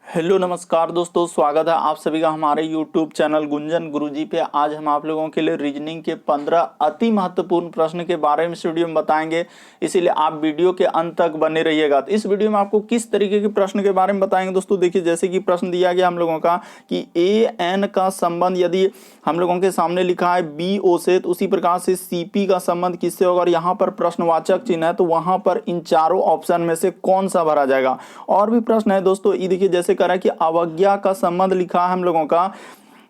Hello नमस्कार दोस्तों, स्वागत है आप सभी का हमारे YouTube चैनल गुंजन गुरुजी पे। आज हम आप लोगों के लिए रीजनिंग के 15 अति महत्वपूर्ण प्रश्न के बारे में इस वीडियो में बताएंगे, इसीलिए आप वीडियो के अंत तक बने रहिएगा। तो इस वीडियो में आपको किस तरीके के प्रश्न के बारे में बताएंगे दोस्तों। देखिए, जैसे कि प्रश्न दिया गया हम लोगों का कि AN का संबंध यदि हम लोगों के सामने लिखा है BO से, तो उसी प्रकार से CP का संबंध किससे होगा, और यहाँ पर प्रश्नवाचक चिन्ह है तो वहां पर इन चारों ऑप्शन में से कौन सा भरा जाएगा। और भी प्रश्न है दोस्तों, ये देखिए जैसे करा कि अवज्ञा का संबंध लिखा है हम लोगों का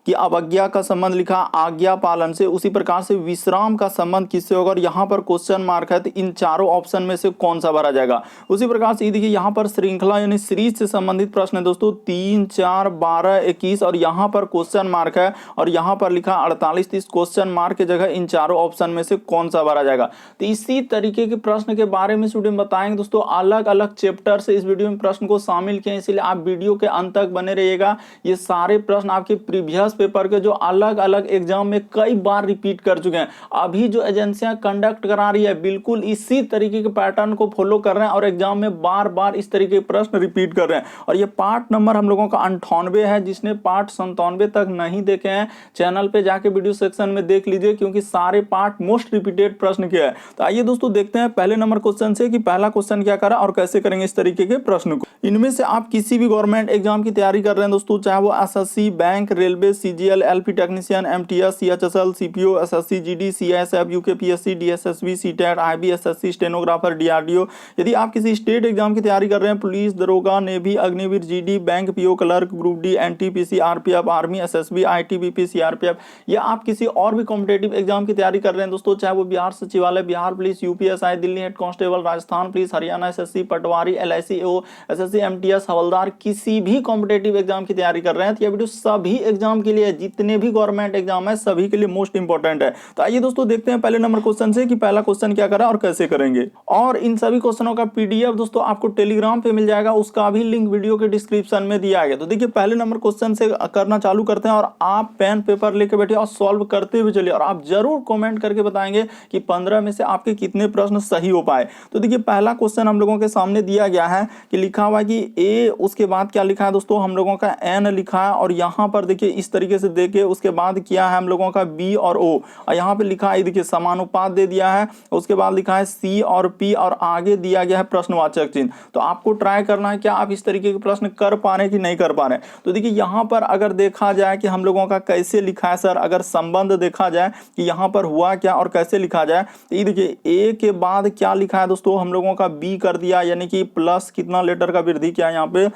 कि अवज्ञा का संबंध लिखा आज्ञा पालन से, उसी प्रकार से विश्राम का संबंध किससे होगा, और यहाँ पर क्वेश्चन मार्क है तो इन चारों ऑप्शन में से कौन सा भरा जाएगा। उसी प्रकार से देखिए यहाँ पर श्रृंखला यानी सीरीज से संबंधित प्रश्न है दोस्तों 3, 4, 12, 21 और यहाँ पर क्वेश्चन मार्क है और यहाँ पर लिखा 48, 30 क्वेश्चन मार्क की जगह इन चारों ऑप्शन में से कौन सा भरा जाएगा। तो इसी तरीके के प्रश्न के बारे में इस वीडियो में बताएंगे दोस्तों। अलग अलग चैप्टर से इस वीडियो में प्रश्न को शामिल किए, इसलिए आप वीडियो के अंत तक बने रहिएगा। ये सारे प्रश्न आपके प्रीवियस पेपर के जो अलग अलग एग्जाम में कई बार रिपीट कर चुके हैं। अभी जो एजेंसियां कंडक्ट करा रही है बिल्कुल इसी तरीके के पैटर्न को फॉलो कर रहे हैं और एग्जाम में बार बार इस तरीके के प्रश्न रिपीट कर रहे हैं। और ये पार्ट नंबर हम लोगों का 98 है। जिसने पार्ट 97 तक नहीं देखे हैं चैनल पे जाके वीडियो सेक्शन में देख लीजिए, क्योंकि सारे पार्ट मोस्ट रिपीटेड प्रश्न के हैं। तो आइए दोस्तों देखते हैं पहले नंबर क्वेश्चन से कि पहला क्वेश्चन क्या करा और कैसे करेंगे इस तरीके के प्रश्न को। इनमें से आप किसी भी गवर्नमेंट एग्जाम की तैयारी कर रहे हैं दोस्तों, चाहे वो SSC, bank, railway, CGL, LP technician, MTS, CHSL, CPO, SSC, GD, CISF, UKPSC, DSSB, CTET, IB, SSC, stenographer, DRDO। यदि आप किसी स्टेट एग्जाम की तैयारी कर रहे हैं, पुलिस, दरोगा, navy, Agniveer, GD, bank, PO, clerk, group D, NTPC, RPF, army, SSB, ITBP, CRPF, या आप किसी और भी कॉम्पिटेटिव एग्जाम की तैयारी कर रहे हैं दोस्तों, चाहे वो बिहार सचिवालय, Bihar police, UPSI, Delhi head constable, Rajasthan police, Haryana SSC, पटवारी, LIC, SSC, MTS, हवलदार, किसी भी कॉम्पिटेटिव एग्जाम की तैयारी कर रहे हैं तो यह वीडियो सभी एग्जाम के लिए, जितने भी गवर्नमेंट एग्जाम है सभी के लिए मोस्ट इंपॉर्टेंट है। तो आइए दोस्तों देखते हैं पहले नंबर क्वेश्चन से कि पहला क्वेश्चन क्या करा और कैसे करेंगे। और इन सभी क्वेश्चनों का PDF दोस्तों आपको टेलीग्राम पे मिल जाएगा, उसका भी लिंक वीडियो के डिस्क्रिप्शन में दिया गया। तो देखिए पहले नंबर क्वेश्चन से करना चालू करते हैं और आप पेन पेपर लेके बैठिए और सॉल्व करते हुए चलिए, और आप जरूर कमेंट करके बताएंगे कि 15 में से आपके कितने प्रश्न सही हो पाए। तो देखिए पहला क्वेश्चन हम लोगों के सामने दिया गया है कि लिखा हुआ है कि A, उसके बाद क्या लिखा है दोस्तों हम लोगों का N लिखा है, और यहाँ पर देखिए इस तरीके से देखे उसके बाद किया है हम लोगों का B और O, और यहाँ पे लिखा है देखिए समानुपात दे दिया है, उसके बाद लिखा है C और P और आगे दिया गया है प्रश्नवाचक चिन्ह। तो आपको ट्राई करना है क्या आप इस तरीके के प्रश्न कर पा रहे हैं कि नहीं कर पा रहे हैं। तो देखिए यहाँ पर अगर देखा जाए कि हम लोगों का कैसे लिखा है सर, अगर संबंध देखा जाए कि यहाँ पर हुआ क्या और कैसे लिखा जाए, तो ये देखिए A के बाद क्या लिखा है दोस्तों हम लोगों का B कर दिया, यानी कि प्लस कितना लेटर का वृद्धि किया यहाँ पे,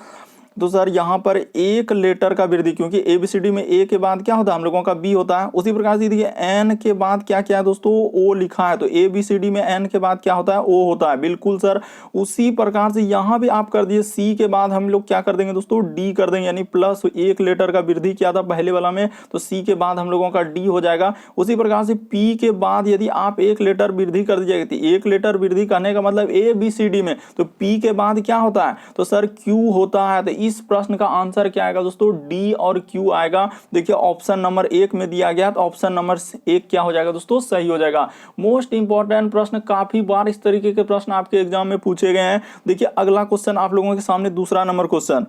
तो सर यहाँ पर एक लेटर का वृद्धि, क्योंकि ABCD में A के बाद क्या होता है हम लोगों का B होता है। उसी प्रकार से देखिए N के बाद क्या क्या है दोस्तों O लिखा है, तो ABCD में N के बाद क्या होता है O होता है, बिल्कुल सर। उसी प्रकार से यहाँ भी आप कर दिए C के बाद हम लोग क्या कर देंगे दोस्तों D कर देंगे, यानी प्लस एक लेटर का वृद्धि किया था पहले वाला में, तो C के बाद हम लोगों का D हो जाएगा। उसी प्रकार से P के बाद यदि आप एक लेटर वृद्धि कर दीजिएगा, तो एक लेटर वृद्धि करने का मतलब ABCD में, तो P के बाद क्या होता है तो सर Q होता है। तो इस प्रश्न का आंसर क्या आएगा दोस्तों D और Q आएगा। देखिए ऑप्शन नंबर 1 में दिया गया, तो ऑप्शन नंबर 1 क्या हो जाएगा दोस्तों सही हो जाएगा। मोस्ट इंपॉर्टेंट प्रश्न, काफी बार इस तरीके के प्रश्न आपके एग्जाम में पूछे गए हैं। देखिए अगला क्वेश्चन आप लोगों के सामने दूसरा नंबर क्वेश्चन,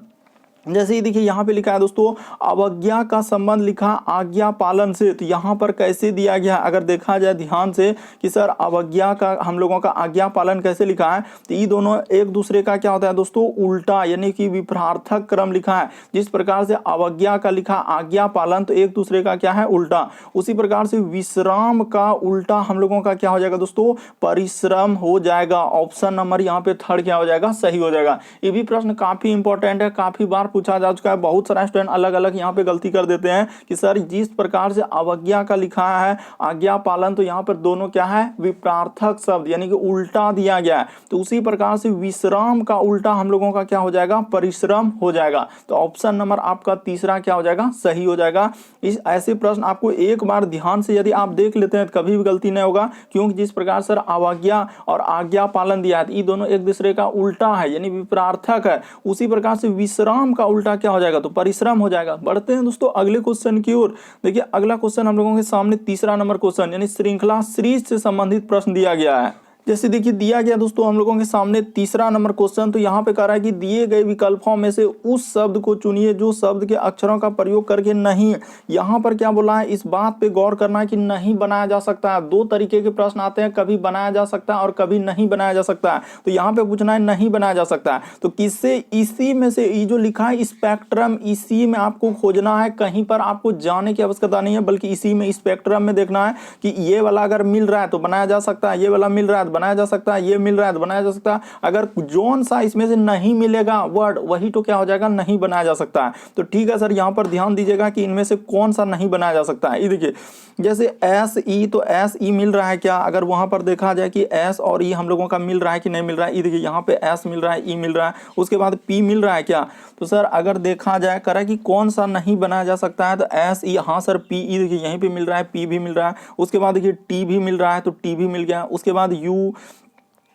जैसे ही देखिए यहाँ पे लिखा है दोस्तों अवज्ञा का संबंध लिखा आज्ञा पालन से, तो यहाँ पर कैसे दिया गया अगर देखा जाए ध्यान से कि सर अवज्ञा का हम लोगों का आज्ञा पालन कैसे लिखा है, तो ये दोनों एक दूसरे का क्या होता है दोस्तों उल्टा, यानी कि विपरीतार्थक क्रम लिखा है। जिस प्रकार से अवज्ञा का लिखा आज्ञा पालन, तो एक दूसरे का क्या है उल्टा। उसी प्रकार से विश्राम का उल्टा हम लोगों का क्या हो जाएगा दोस्तों परिश्रम हो जाएगा। ऑप्शन नंबर यहाँ पे थर्ड क्या हो जाएगा सही हो जाएगा। ये भी प्रश्न काफी इंपॉर्टेंट है, काफी बार पूछा जा चुका है। बहुत सारा स्टूडेंट अलग अलग यहाँ पे गलती कर देते हैं कि सर जिस प्रकार से अवज्ञा का लिखा है आज्ञा पालन, तो यहाँ पर दोनों क्या है विपरीतार्थक शब्द, यानी कि उल्टा दिया गया है। तो उसी प्रकार से विश्राम का उल्टा हम लोगों का क्या हो जाएगा परिश्रम हो जाएगा। तो ऑप्शन नंबर आपका तीसरा क्या हो जाएगा सही हो जाएगा। इस ऐसे प्रश्न आपको एक बार ध्यान से यदि आप देख लेते हैं तो कभी भी गलती नहीं होगा, क्योंकि जिस प्रकार सर अवज्ञा और आज्ञा पालन दिया है ये दोनों एक दूसरे का उल्टा है, यानी विपरीतार्थक है। उसी प्रकार से विश्राम का उल्टा क्या हो जाएगा तो परिश्रम हो जाएगा। बढ़ते हैं दोस्तों अगले क्वेश्चन की ओर। देखिए अगला क्वेश्चन हम लोगों के सामने तीसरा नंबर क्वेश्चन, यानी श्रृंखला सीरीज से संबंधित प्रश्न दिया गया है। जैसे देखिए दिया गया दोस्तों हम लोगों के सामने तीसरा नंबर क्वेश्चन, तो यहाँ पे कह रहा है कि दिए गए विकल्पों में से उस शब्द को चुनिए जो शब्द के अक्षरों का प्रयोग करके नहीं, यहाँ पर क्या बोला है, इस बात पे गौर करना है कि नहीं बनाया जा सकता है। दो तरीके के प्रश्न आते हैं, कभी बनाया जा सकता है और कभी नहीं बनाया जा सकता है। तो यहाँ पे पूछना है नहीं बनाया जा सकता है, तो किससे, इसी में से, ये जो लिखा है स्पेक्ट्रम, इसी में आपको खोजना है, कहीं पर आपको जाने की आवश्यकता नहीं है, बल्कि इसी में स्पेक्ट्रम में देखना है कि ये वाला अगर मिल रहा है तो बनाया जा सकता है, ये वाला मिल रहा है बनाया जा सकता है, ये मिल रहा है तो बनाया जा सकता है। अगर जोन सा इसमें से नहीं मिलेगा वर्ड, वही तो क्या हो जाएगा, नहीं बनाया जा सकता है। तो ठीक है सर, यहां पर ध्यान दीजिएगा कि इनमें से कौन सा नहीं बनाया जा सकता है। ये देखिए जैसे एस ई, तो एस ई मिल रहा है क्या, अगर वहां पर देखा जाए कि एस और ई हम लोगों का मिल रहा है कि नहीं मिल रहा है। ये देखिए यहाँ पे एस मिल रहा है, ई मिल रहा है, उसके बाद पी मिल रहा है क्या, तो सर अगर देखा जाए करा कि कौन सा नहीं बनाया जा सकता है, तो एस ई, हाँ सर पी ई देखिए यहीं पे मिल रहा है, पी भी मिल रहा है, उसके बाद देखिए टी भी मिल रहा है, तो टी भी मिल गया, उसके बाद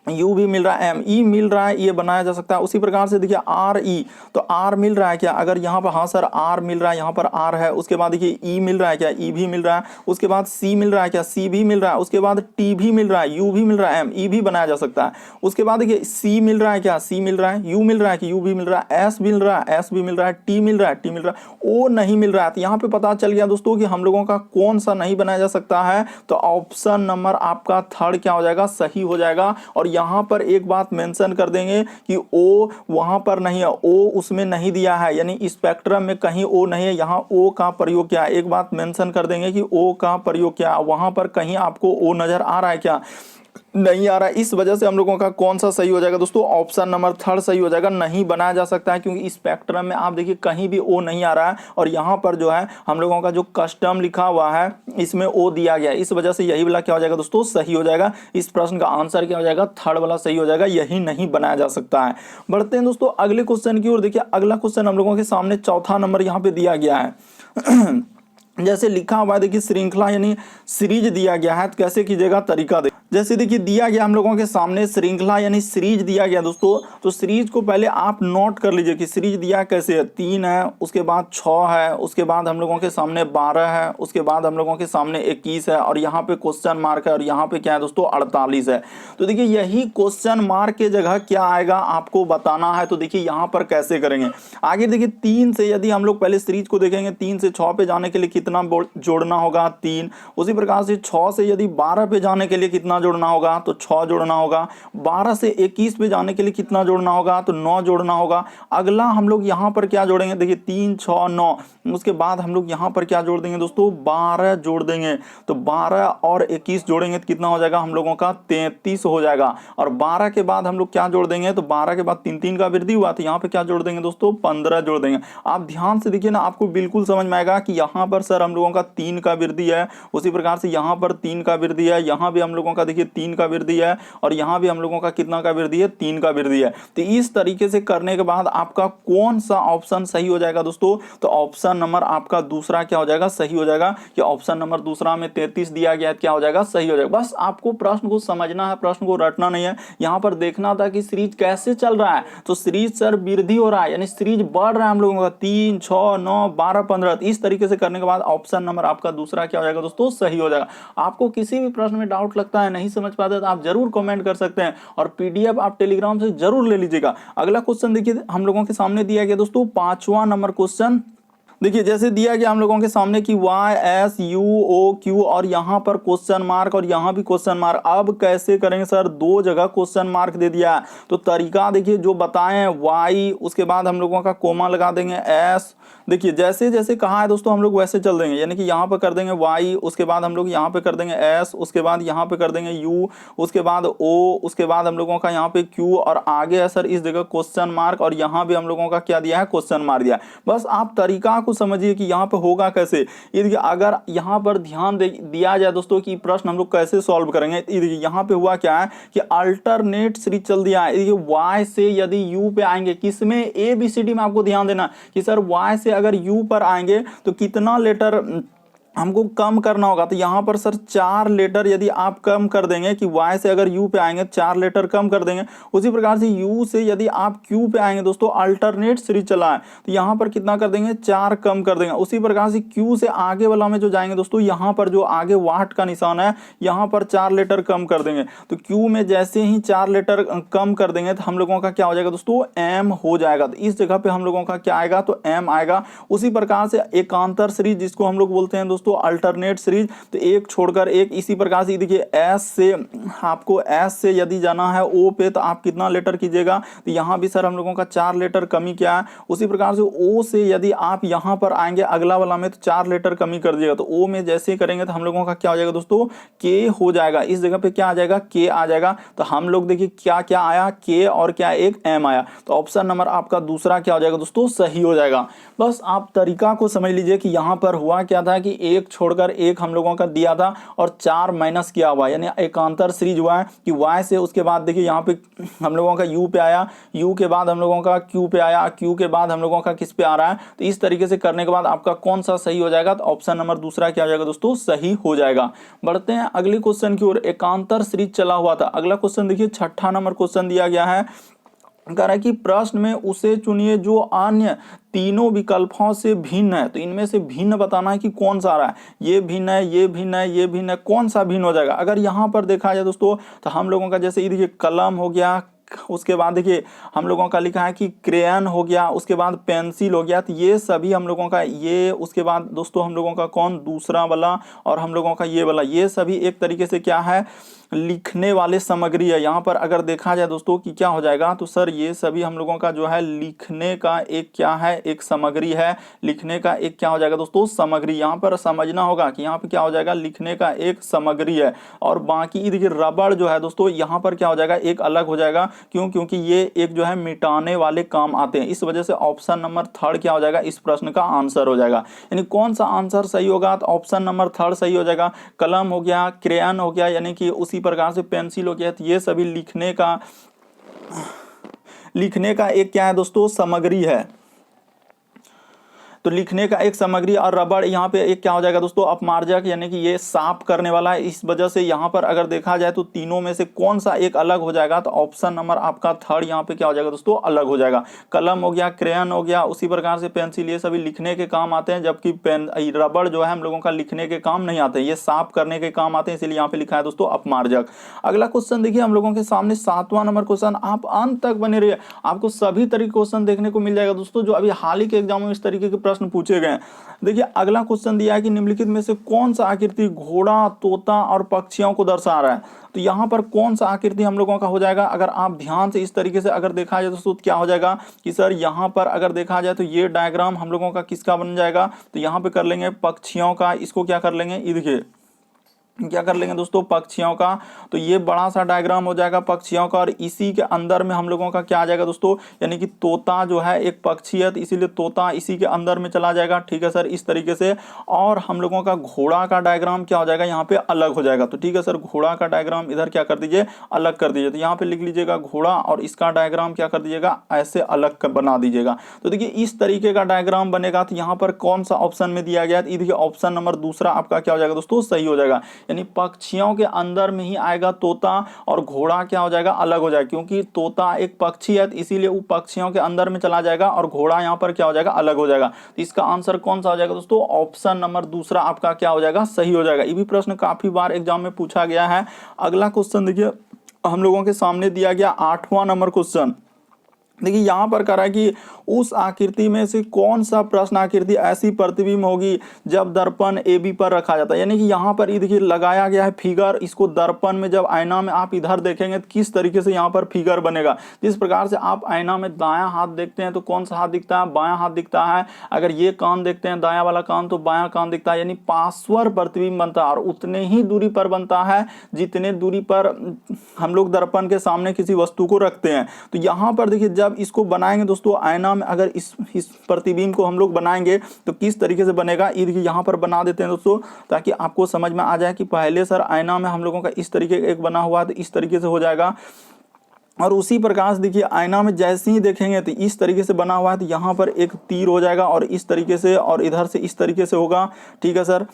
यू भी मिल रहा है, एम ई मिल रहा है, ये बनाया जा सकता है। उसी प्रकार से देखिए आर ई, तो आर मिल रहा है क्या, अगर यहाँ पर, हाँ सर आर मिल रहा है, यहाँ पर आर है, उसके बाद देखिए ई मिल रहा है क्या, ई भी मिल रहा है, उसके बाद सी मिल रहा है क्या, सी भी मिल रहा है, उसके बाद टी भी मिल रहा है, यू भी मिल रहा है, एम ई भी बनाया जा सकता है। उसके बाद देखिए सी मिल रहा है क्या, सी मिल रहा है, यू मिल रहा है कि यू भी मिल रहा है, एस मिल रहा है, एस भी मिल रहा है, टी मिल रहा है, टी मिल रहा है, ओ नहीं मिल रहा है। तो यहाँ पे पता चल गया दोस्तों कि हम लोगों का कौन सा नहीं बनाया जा सकता है, तो ऑप्शन नंबर आपका थर्ड क्या हो जाएगा, सही हो जाएगा। और यहाँ पर एक बात मेंशन कर देंगे कि ओ वहां पर नहीं है, ओ उसमें नहीं दिया है, यानी स्पेक्ट्रम में कहीं ओ नहीं है, यहां ओ का प्रयोग क्या है, एक बात मेंशन कर देंगे कि ओ का प्रयोग क्या है, वहां पर कहीं आपको ओ नजर आ रहा है क्या, नहीं आ रहा है। इस वजह से हम लोगों का कौन सा सही हो जाएगा दोस्तों, ऑप्शन नंबर थर्ड सही हो जाएगा, नहीं बनाया जा सकता है, क्योंकि स्पेक्ट्रम में आप देखिए कहीं भी ओ नहीं आ रहा है, और यहाँ पर जो है हम लोगों का जो कस्टम लिखा हुआ है इसमें ओ दिया गया है, इस वजह से यही वाला क्या हो जाएगा दोस्तों, सही हो जाएगा। इस प्रश्न का आंसर क्या हो जाएगा, थर्ड वाला सही हो जाएगा, यही नहीं बनाया जा सकता है। बढ़ते हैं दोस्तों अगले क्वेश्चन की ओर। देखिए अगला क्वेश्चन हम लोगों के सामने चौथा नंबर यहाँ पे दिया गया है। जैसे लिखा हुआ है देखिए श्रृंखला यानी सीरीज दिया गया है, तो कैसे कीजिएगा, तरीका देखिए। जैसे देखिए दिया गया हम लोगों के सामने श्रृंखला यानी सीरीज दिया गया दोस्तों, तो सीरीज को पहले आप नोट कर लीजिए कि सीरीज दिया कैसे है, 3 है, उसके बाद 6 है, उसके बाद हम लोगों के सामने 12 है, उसके बाद हम लोगों के सामने 21 है, और यहाँ पे क्वेश्चन मार्क है, और यहाँ पे क्या है दोस्तों 48 है। तो देखिए यही क्वेश्चन मार्क के जगह क्या आएगा आपको बताना है। तो देखिए यहाँ पर कैसे करेंगे, आगे देखिए 3 से यदि हम लोग पहले सीरीज को देखेंगे, 3 से 6 पे जाने के लिए कितना जोड़ना होगा, 3। उसी प्रकार से 6 से यदि 12 पे जाने के लिए कितना जोड़ना होगा, तो 6 जोड़ना होगा। 12 से 21 पे जाने के लिए कितना जोड़ना होगा, तो 9 जोड़ना होगा। अगला हम लोग यहाँ पर क्या जोड़ेंगे, देखिए 3 6 9, उसके बाद हम लोग यहाँ पर क्या जोड़ देंगे दोस्तों, 12 जोड़ देंगे। तो 12 और 21 जोड़ेंगे तो कितना हो जाएगा हम लोगों का, 33 हो जाएगा। और 12 के बाद हम लोग क्या जोड़ देंगे, तो 12 के बाद 3 3 का वृद्धि हुआ, तो यहाँ पे क्या जोड़ देंगे दोस्तों, 15 जोड़ देंगे। आप ध्यान से देखिए ना, आपको बिल्कुल समझ में आएगा कि यहाँ पर सर हम लोगों का 3 का वृद्धि है, उसी प्रकार से यहाँ पर 3 का वृद्धि है, यहाँ भी हम लोगों का देखिए 3 का वृद्धि है, और यहाँ भी हम लोगों का कितना का वृद्धि है, 3 का वृद्धि है। तो इस तरीके से करने के बाद आपका कौन सा ऑप्शन सही हो जाएगा दोस्तों, तो ऑप्शन नंबर आपका दूसरा क्या हो जाएगा, सही हो जाएगा। कि ऑप्शन नंबर दूसरा में 33 दिया गया है, क्या हो जाएगा, सही हो जाएगा। बस आपको प्रश्न को समझना है, प्रश्न को रटना नहीं है। यहाँ पर देखना था कि सीरीज कैसे चल रहा है, तो सीरीज सर वृद्धि हो रहा है, यानी सीरीज बढ़ रहा है हम लोगों का, 3 6 9 12 15। इस तरीके से करने के बाद ऑप्शन नंबर आपका दूसरा क्या हो जाएगा दोस्तों, सही हो जाएगा। आपको किसी भी प्रश्न में डाउट लगता है, नहीं समझ पाते, तो आप जरूर कमेंट कर सकते हैं, और पीडीएफ आप टेलीग्राम से जरूर ले लीजिएगा। अगला क्वेश्चन देखिए हम लोगों के सामने दिया गया दोस्तों 5वां नंबर क्वेश्चन। देखिए जैसे दिया गया हम लोगों के सामने कि Y S U O Q, और यहाँ पर क्वेश्चन मार्क, और यहाँ भी क्वेश्चन मार्क। अब कैसे करेंगे सर, 2 जगह क्वेश्चन मार्क दे दिया है, तो तरीका देखिए जो बताएं, वाई, उसके बाद हम लोगों का कोमा लगा देंगे, एस। देखिए जैसे जैसे कहा है दोस्तों हम लोग वैसे चल देंगे, यानी कि यहाँ पर कर देंगे वाई, उसके बाद हम लोग यहाँ पे कर देंगे एस, उसके बाद यहाँ पे कर देंगे यू, उसके बाद ओ, उसके बाद हम लोगों का यहाँ पे क्यू, और आगे है सर इस जगह क्वेश्चन मार्क, और यहाँ भी हम लोगों का क्या दिया है, क्वेश्चन मार्क दिया है। बस आप तरीका को समझिए कि यहाँ पे होगा कैसे। ये देखिए अगर यहाँ पर ध्यान दिया जाए दोस्तों कि प्रश्न हम लोग कैसे सॉल्व करेंगे, ये देखिए यहाँ पे हुआ क्या है कि अल्टरनेट सीरीज चल दिया है। ये y से यदि u पे आएंगे, किसमें, ABCD में आपको ध्यान देना कि सर y से अगर u पर आएंगे तो कितना लेटर हमको कम करना होगा। तो यहाँ पर सर 4 लेटर यदि आप कम कर देंगे कि y से अगर u पे आएंगे 4 लेटर कम कर देंगे, उसी प्रकार से u से यदि आप q पे आएंगे दोस्तों, अल्टरनेट सीरीज चला है तो यहाँ पर कितना कर देंगे 4 कम कर देंगे। उसी प्रकार से q से आगे वाला में जो जाएंगे दोस्तों, यहाँ पर जो आगे वाट का निशान है यहाँ पर 4 लेटर कम कर देंगे। तो q में जैसे ही 4 लेटर कम कर देंगे तो हम लोगों का क्या हो जाएगा दोस्तों, m हो जाएगा। तो इस जगह पे हम लोगों का क्या आएगा, तो m आएगा। उसी प्रकार से एकांतर सीरीज जिसको हम लोग बोलते हैं दोस्तों अल्टरनेट सीरीज, तो एक छोड़कर एक। इसी प्रकार से देखिए S से आपको S से यदि जाना है O पे तो आप कितना लेटर कीजिएगा, तो यहाँ भी सर हम लोगों का 4 लेटर कमी क्या है। उसी प्रकार से O से यदि आप यहाँ पर आएंगे अगला वाला में तो 4 लेटर कमी कर दीजिएगा। तो O में जैसे ही करेंगे तो हम लोगों का क्या हो जाएगा दोस्तों, K हो जाएगा। इस जगह पे क्या आ जाएगा, K आ जाएगा। तो हम लोग देखिए क्या क्या आया, K और क्या एक M आया। तो ऑप्शन नंबर आपका दूसरा क्या हो जाएगा दोस्तों, सही हो जाएगा। बस आप तरीका को समझ लीजिए कि यहाँ पर हुआ क्या था कि एक छोड़कर एक हम लोगों का दिया था और 4 माइनस किया हुआ है, यानी एकांतर सीरीज हुआ है कि y से उसके बाद देखिए यहाँ पे हम लोगों का u पे आया, u के बाद हम लोगों का q पे आया, q के बाद हम लोगों का किस पे आ रहा है। तो इस तरीके से करने के बाद आपका कौन सा सही हो जाएगा, तो ऑप्शन नंबर दूसरा क्या हो जाएगा दोस्तों, सही हो जाएगा। बढ़ते हैं अगले क्वेश्चन की ओर। एकांतर सीरीज चला हुआ था। अगला क्वेश्चन देखिए 6ठा नंबर क्वेश्चन दिया गया है। कह रहा है कि प्रश्न में उसे चुनिए जो अन्य तीनों विकल्पों से भिन्न है। तो इनमें से भिन्न बताना है कि कौन सा आ रहा है, ये भिन्न है, ये भिन्न है, ये भिन्न है, कौन सा भिन्न हो जाएगा। अगर यहाँ पर देखा जाए दोस्तों तो हम लोगों का जैसे ये देखिए कलम हो गया, उसके बाद देखिए हम लोगों का लिखा है कि क्रेयन हो गया, उसके बाद पेंसिल हो गया। तो ये सभी हम लोगों का ये, उसके बाद दोस्तों हम लोगों का कौन दूसरा वाला और हम लोगों का ये वाला, ये सभी एक तरीके से क्या है, लिखने वाले सामग्री है। यहाँ पर अगर देखा जाए दोस्तों कि क्या हो जाएगा, तो सर ये सभी हम लोगों का जो है लिखने का एक क्या है, एक सामग्री है। लिखने का एक क्या हो जाएगा दोस्तों, सामग्री। यहाँ पर समझना होगा कि यहाँ पे क्या हो जाएगा, लिखने का एक सामग्री है। और बाकी देखिए रबड़ जो है दोस्तों, यहाँ पर क्या हो जाएगा, एक अलग हो जाएगा। क्यों, क्योंकि ये एक जो है मिटाने वाले काम आते हैं। इस वजह से ऑप्शन नंबर थर्ड क्या हो जाएगा, इस प्रश्न का आंसर हो जाएगा। यानी कौन सा आंसर सही होगा, तो ऑप्शन नंबर थर्ड सही हो जाएगा। कलम हो गया, क्रेयन हो गया, यानी कि उसी प्रकार से पेंसिल हो गया। तो ये सभी लिखने का एक क्या है दोस्तों, सामग्री है। तो लिखने का एक सामग्री। और रबड़ यहाँ पे एक क्या हो जाएगा दोस्तों, अपमार्जक, यानी कि ये साफ करने वाला है। इस वजह से यहाँ पर अगर देखा जाए तो तीनों में से कौन सा एक अलग हो जाएगा, तो ऑप्शन नंबर आपका थर्ड यहाँ पे क्या हो जाएगा दोस्तों, अलग हो जाएगा। कलम हो गया, क्रेयन हो गया, उसी प्रकार से पेंसिल, ये सभी लिखने के काम आते हैं। जबकि रबड़ जो है हम लोगों का लिखने के काम नहीं आते, ये साफ करने के काम आते हैं। इसलिए यहाँ पे लिखा है दोस्तों अपमार्जक। अगला क्वेश्चन देखिए हम लोगों के सामने 7वां नंबर क्वेश्चन। आप अंत तक बने रहिए, आपको सभी तरह के क्वेश्चन देखने को मिल जाएगा दोस्तों, जो अभी हाल ही के एग्जाम में इस तरीके के प्रश्न पूछे गए। देखिए अगला क्वेश्चन दिया है कि निम्नलिखित में से कौन सा आकृति घोड़ा, तोता और पक्षियों को दर्शा रहा है। तो यहाँ पर कौन सा आकृति हम लोगों का हो जाएगा। अगर आप ध्यान से इस तरीके से अगर देखा जाए तो क्या हो जाएगा कि सर यहाँ पर अगर देखा जाए तो ये डायग्राम हम लोगों का किसका बन जाएगा, तो यहाँ पे कर लेंगे पक्षियों का। इसको क्या कर लेंगे, ये देखिए क्या कर लेंगे दोस्तों, पक्षियों का। तो ये बड़ा सा डायग्राम हो जाएगा पक्षियों का। और इसी के अंदर में हम लोगों का क्या आ जाएगा दोस्तों, यानी कि तोता जो है एक पक्षी है, तो इसीलिए तोता इसी के अंदर में चला जाएगा। ठीक है सर, इस तरीके से। और हम लोगों का घोड़ा का डायग्राम क्या हो जाएगा, यहाँ पे अलग हो जाएगा। तो ठीक है सर, घोड़ा का डायग्राम इधर क्या कर दीजिए, अलग कर दीजिए। तो यहाँ पे लिख लीजिएगा घोड़ा, और इसका डायग्राम क्या कर दीजिएगा, ऐसे अलग बना दीजिएगा। तो देखिए इस तरीके का डायग्राम बनेगा। तो यहाँ पर कौन सा ऑप्शन में दिया गया है, देखिए ऑप्शन नंबर दूसरा आपका क्या हो जाएगा दोस्तों, सही हो जाएगा। यानी पक्षियों के अंदर में ही आएगा तोता, और घोड़ा क्या हो जाएगा, अलग हो जाएगा। क्योंकि तोता एक पक्षी है, इसीलिए वो पक्षियों के अंदर में चला जाएगा, और घोड़ा यहाँ पर क्या हो जाएगा, अलग हो जाएगा। तो इसका आंसर कौन सा हो जाएगा दोस्तों, ऑप्शन नंबर दूसरा आपका क्या हो जाएगा, सही हो जाएगा। ये भी प्रश्न काफी बार एग्जाम में पूछा गया है। अगला क्वेश्चन देखिए हम लोगों के सामने दिया गया 8वां नंबर क्वेश्चन। देखिए यहाँ पर कह रहा है कि उस आकृति में से कौन सा प्रश्न आकृति ऐसी प्रतिबिंब होगी जब दर्पण AB पर रखा जाता है। यानी कि यहाँ पर ये देखिए लगाया गया है फिगर। इसको दर्पण में जब आईना में आप इधर देखेंगे तो किस तरीके से यहाँ पर फिगर बनेगा। जिस प्रकार से आप आईना में दायां हाथ देखते हैं तो कौन सा हाथ दिखता है, बायां हाथ दिखता है। अगर ये कान देखते हैं दायां वाला कान, तो बायां कान दिखता है। यानी पार्श्व प्रतिबिंब बनता है, और उतने ही दूरी पर बनता है जितने दूरी पर हम लोग दर्पण के सामने किसी वस्तु को रखते हैं। तो यहाँ पर देखिए जब इसको बनाएंगे दोस्तों आईना में, अगर इस प्रतिबिंब को हम लोग बनाएंगे तो किस तरीके से बनेगा, ये देखिए यहाँ पर बना देते हैं दोस्तों, ताकि आपको समझ में आ जाए कि पहले सर आईना में हम लोगों का इस तरीके एक बना हुआ है, तो इस तरीके से हो जाएगा। और उसी प्रकार से देखिए आईना में जैसे ही देखेंगे तो इस तरीके से बना हुआ है, तो यहाँ पर एक तीर हो जाएगा, और इस तरीके से, और इधर से इस तरीके से होगा। ठीक है सर।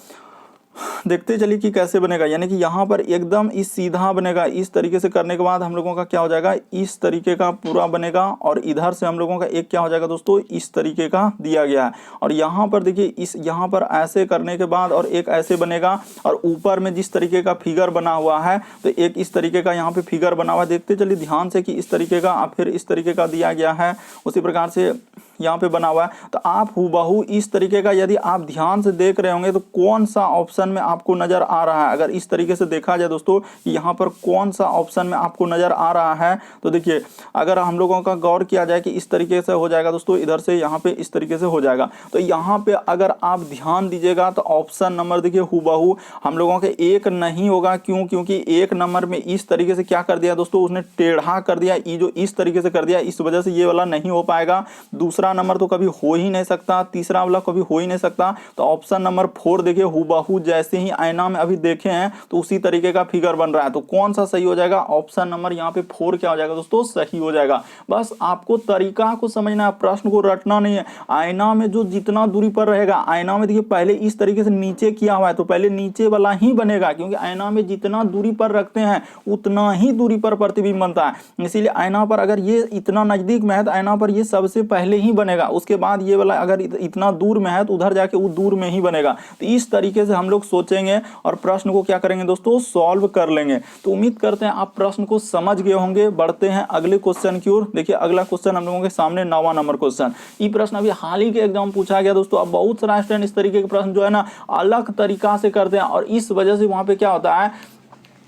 देखते चलिए कि कैसे बनेगा, यानी कि यहाँ पर एकदम इस सीधा बनेगा। इस तरीके से करने के बाद हम लोगों का क्या हो जाएगा, इस तरीके का पूरा बनेगा। और इधर से हम लोगों का एक क्या हो जाएगा दोस्तों, इस तरीके का दिया गया है। और यहाँ पर देखिए इस यहाँ पर ऐसे करने के बाद और एक ऐसे बनेगा। और ऊपर में जिस तरीके का फिगर बना हुआ है तो एक इस तरीके का यहाँ पे फिगर बना हुआ है। देखते चलिए ध्यान से कि इस तरीके का फिर इस तरीके का दिया गया है, उसी प्रकार से यहाँ पे बना हुआ है। तो आप हूबहू इस तरीके का यदि आप ध्यान से देख रहे होंगे तो कौन सा ऑप्शन में आपको नजर आ रहा है, अगर इस तरीके से देखा जाए दोस्तों यहाँ पर कौन सा ऑप्शन में आपको नजर आ रहा है, तो देखिए अगर हम लोगों का गौर किया जाए कि इस तरीके से हो जाएगा दोस्तों, इधर से यहाँ पे इस तरीके से हो जाएगा। तो यहाँ पे अगर आप ध्यान दीजिएगा तो ऑप्शन नंबर देखिए हूबहू हम लोगों के एक नहीं होगा। क्यों? क्योंकि एक नंबर में इस तरीके से क्या कर दिया दोस्तों, उसने टेढ़ा कर दिया, ये जो इस तरीके से कर दिया, इस वजह से ये वाला नहीं हो पाएगा। दूसरा नंबर तो कभी हो ही नहीं सकता, तीसरा वाला कभी हो ही नहीं सकता। तो ऑप्शन नंबर 4 देखिए हूबहू जैसे ही आईना में अभी देखे हैं तो उसी तरीके का फिगर बन रहा है। तो कौन सा सही हो जाएगा, ऑप्शन नंबर यहाँ पे 4 क्या हो जाएगा दोस्तों, सही हो जाएगा। बस आपको तरीका को समझना है, प्रश्न को रटना नहीं है। आईना में जो जितना दूरी पर रहेगा, आईना में देखिए पहले इस तरीके से नीचे किया हुआ है तो पहले नीचे वाला ही बनेगा, क्योंकि आईना में जितना दूरी पर रखते हैं उतना ही दूरी पर प्रतिबिंब बनता है। इसीलिए आईना पर अगर ये इतना नजदीक में है तो आईना पर ये सबसे पहले ही बनेगा, उसके बाद ये वाला अगर इतना दूर में है तो उधर जाके वो दूर में ही बनेगा। तो इस तरीके से हम लोग सोचेंगे और प्रश्न को क्या करेंगे दोस्तों, सॉल्व कर लेंगे। तो उम्मीद करते हैं आप प्रश्न को समझ गए होंगे। बढ़ते हैं अगले क्वेश्चन की ओर। देखिए अगला क्वेश्चन हम लोगों के सामने 9वां नंबर क्वेश्चन। ये प्रश्न अभी हाल ही के एग्जाम पूछा गया दोस्तों। अब बहुत सारा स्टूडेंट इस तरीके के प्रश्न जो है ना अलग तरीका से करते हैं और इस वजह से वहां पे क्या होता है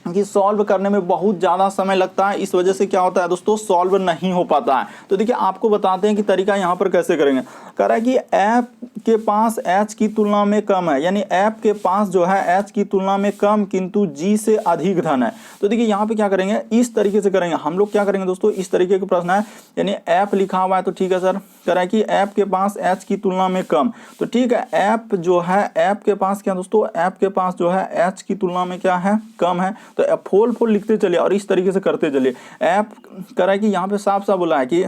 कि सॉल्व करने में बहुत ज़्यादा समय लगता है। इस वजह से क्या होता है दोस्तों, सॉल्व नहीं हो पाता है। तो देखिए आपको बताते हैं कि तरीका यहाँ पर कैसे करेंगे। कह रहा है कि ऐप के पास एच की तुलना में कम है, यानी ऐप के पास जो है एच की तुलना में कम किंतु जी से अधिक धन है। तो देखिए यहाँ पे क्या करेंगे, इस तरीके से करेंगे हम लोग। क्या करेंगे दोस्तों, इस तरीके का प्रश्न है, यानी ऐप लिखा हुआ है तो ठीक है सर। कह रहा है कि ऐप के पास एच की तुलना में कम, तो ठीक है ऐप जो है ऐप के पास क्या दोस्तों, ऐप के पास जो है एच की तुलना में क्या है, कम है। तो फोल फोल लिखते चलिए और इस तरीके से करते चलिए। ऐप कह रहा है कि यहाँ पे साफ साफ बोला है कि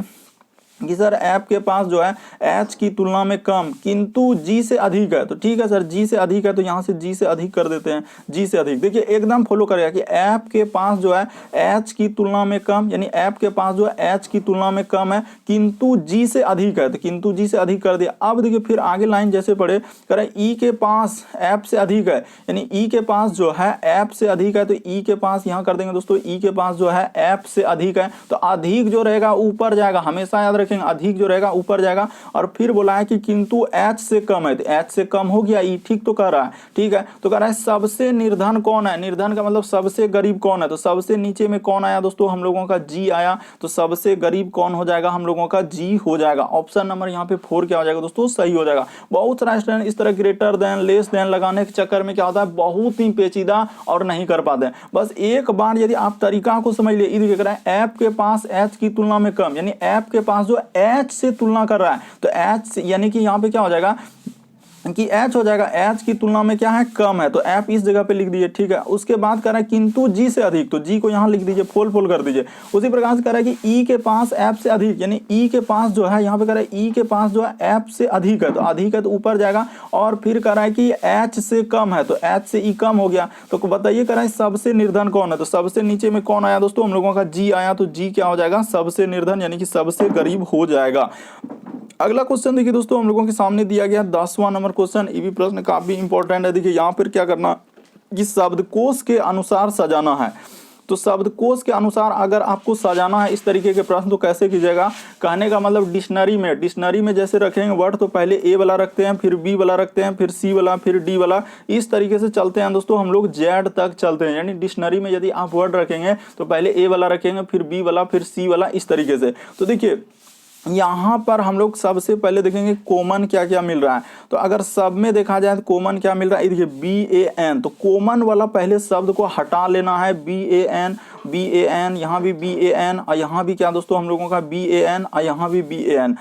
सर ऐप के पास जो है एच की तुलना में कम किंतु जी से अधिक है। तो ठीक है सर, जी से अधिक है तो यहाँ से जी से अधिक कर देते हैं, जी से अधिक। देखिए एकदम फॉलो करेगा कि ऐप के पास जो है एच की तुलना में कम, यानी ऐप के पास जो है एच की तुलना में कम है किंतु जी से अधिक है, तो किंतु जी से अधिक कर दिया। अब देखिए फिर आगे लाइन जैसे पढ़े, कह रहा है ई के पास ऐप से अधिक है, यानी ई के पास जो है ऐप से अधिक है। तो ई के पास यहाँ कर देंगे दोस्तों, ई के पास जो है ऐप से अधिक है। तो अधिक जो रहेगा ऊपर जाएगा, हमेशा याद अधिक जो रहेगा ऊपर जाएगा। और फिर बोला है कि किंतु एच से कम है, तो एच से कम हो गया, ई ठीक तो कह रहा है, ठीक है। तो कह रहा है सबसे निर्धन कौन है, निर्धन का मतलब सबसे गरीब कौन है। तो सबसे नीचे में कौन आया दोस्तों, हम लोगों का जी आया। तो सबसे गरीब कौन हो जाएगा, हम लोगों का जी हो जाएगा। ऑप्शन नंबर यहाँ पे 4 क्या हो जाएगा दोस्तों, सही हो जाएगा। बहुत सारा स्टूडेंट इस तरह ग्रेटर देन लेस देन लगाने के चक्कर में क्या होता है, बहुत ही पेचीदा और नहीं कर पाते हैं। बस एक बार यदि आप तरीका को समझ लिए, इधर कह रहा है ऐप के पास एच की तुलना में कम, यानी ऐप के पास जो एच से तुलना कर रहा है। तो एच यानी कि यहाँ पे क्या हो जाएगा कि एच हो जाएगा, एच की तुलना में क्या है, कम है। तो ऐप इस जगह पे लिख दीजिए, ठीक है। उसके बाद कह रहा है किंतु जी से अधिक, तो जी को यहाँ लिख दीजिए, फोल फोल कर दीजिए। उसी प्रकार से कह रहा है कि ई के पास ऐप से अधिक, यानी ई के पास जो है यहाँ पे कह रहा है ई के पास जो है ऐप से अधिक है। तो अधिक है तो ऊपर जाएगा। और फिर कह रहा है कि एच से कम है, तो एच से ई कम हो गया। तो बताइए कह रहा है सबसे निर्धन कौन है। तो सबसे नीचे में कौन आया दोस्तों, हम लोगों का जी आया। तो जी क्या हो जाएगा, सबसे निर्धन यानी कि सबसे गरीब हो जाएगा। अगला क्वेश्चन देखिए दोस्तों हम लोगों के सामने दिया गया 10वां नंबर क्वेश्चन। ये भी प्रश्न काफी इंपॉर्टेंट है। देखिए यहाँ पर क्या करना कि शब्दकोश के अनुसार सजाना है। तो शब्दकोश के अनुसार अगर आपको सजाना है इस तरीके के प्रश्न तो कैसे कीजिएगा, कहने का मतलब डिक्शनरी में जैसे रखेंगे वर्ड तो पहले ए वाला रखते हैं, फिर बी वाला रखते हैं, फिर सी वाला, फिर डी वाला, इस तरीके से चलते हैं दोस्तों। हम लोग जेड तक चलते हैं, यानी डिक्शनरी में यदि आप वर्ड रखेंगे तो पहले ए वाला रखेंगे, फिर बी वाला, फिर सी वाला, इस तरीके से। तो देखिए यहाँ पर हम लोग सबसे पहले देखेंगे कॉमन क्या क्या मिल रहा है। तो अगर सब में देखा जाए तो कॉमन क्या मिल रहा है, देखिए BAN, तो कॉमन वाला पहले शब्द को हटा लेना है। BAN, यहाँ भी BAN और यहाँ भी क्या दोस्तों हम लोगों का BAN और यहाँ भी BAN।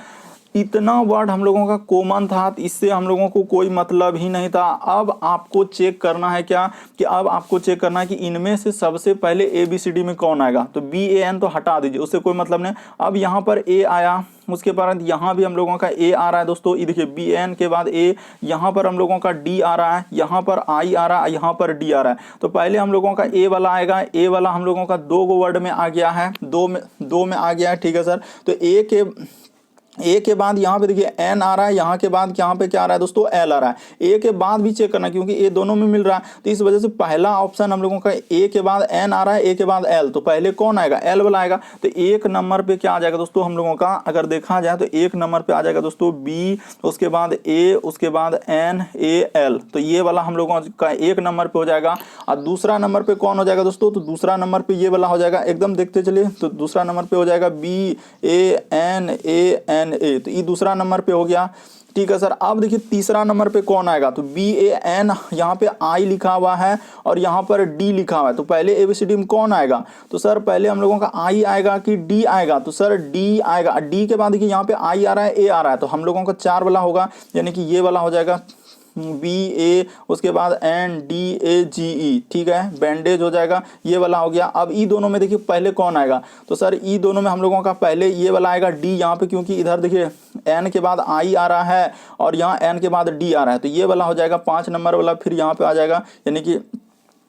इतना वर्ड हम लोगों का कॉमन था, इससे हम लोगों को कोई मतलब ही नहीं था। अब आपको चेक करना है क्या, कि अब आपको चेक करना है कि इनमें से सबसे पहले ABCD में कौन आएगा। तो BAN तो हटा दीजिए, उससे कोई मतलब नहीं। अब यहाँ पर A आया, उसके बाद यहाँ भी हम लोगों का A आ रहा है दोस्तों, ये देखिए BN के बाद A, यहाँ पर हम लोगों का D आ रहा है, यहाँ पर I आ रहा है, यहाँ पर D आ रहा है। तो पहले हम लोगों का A वाला आएगा, A वाला हम लोगों का 2 वर्ड में आ गया है, दो में आ गया है, ठीक है सर। तो ए के बाद यहाँ पे देखिए एन आ रहा है, यहाँ के बाद यहाँ पे क्या आ रहा है दोस्तों, एल आ रहा है। ए के बाद भी चेक करना, क्योंकि ए दोनों में मिल रहा है, तो इस वजह से पहला ऑप्शन हम लोगों का ए के बाद एन आ रहा है, ए के बाद एल, तो पहले कौन आएगा, एल वाला आएगा। तो एक नंबर पे क्या आ जाएगा दोस्तों हम लोगों का, अगर देखा जाए तो एक नंबर पे आ जाएगा दोस्तों बी, उसके बाद ए, उसके बाद एन, ए, एल, तो ये वाला हम लोगों का एक नंबर पे हो जाएगा। और दूसरा नंबर पे कौन हो जाएगा दोस्तों, तो दूसरा नंबर पे ये वाला हो जाएगा, एकदम देखते चलिए। तो दूसरा नंबर पे हो जाएगा B A N A N A, तो ये दूसरा नंबर पे हो गया, ठीक है सर। अब देखिए तीसरा नंबर पे कौन आएगा, तो BAN, यहाँ पे I लिखा हुआ है और यहाँ पर D लिखा हुआ है। तो पहले ABCD में कौन आएगा, तो सर पहले हम लोगों का I आएगा कि D आएगा, तो सर D आएगा। D के बाद देखिए यहाँ पे I आ रहा है, A आ रहा है, तो हम लोगों का 4 वाला होगा, यानी कि ये वाला हो जाएगा BA, उसके बाद NDAGE, ठीक है, बैंडेज हो जाएगा, ये वाला हो गया। अब ई दोनों में देखिए पहले कौन आएगा, तो सर ई दोनों में हम लोगों का पहले ये वाला आएगा D, यहाँ पे क्योंकि इधर देखिए N के बाद I आ रहा है और यहाँ N के बाद D आ रहा है, तो ये वाला हो जाएगा 5 नंबर वाला, फिर यहाँ पे आ जाएगा यानी कि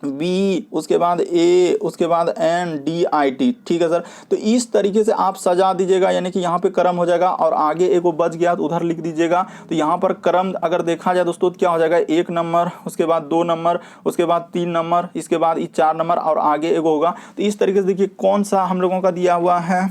बी, उसके बाद ए, उसके बाद NDIT, ठीक है सर। तो इस तरीके से आप सजा दीजिएगा, यानी कि यहाँ पे क्रम हो जाएगा और आगे एक वो बच गया तो उधर लिख दीजिएगा। तो यहाँ पर क्रम अगर देखा जाए दोस्तों, क्या हो जाएगा, 1 नंबर, उसके बाद 2 नंबर, उसके बाद 3 नंबर, इसके बाद 4 नंबर और आगे एक होगा। तो इस तरीके से देखिए कौन सा हम लोगों का दिया हुआ है,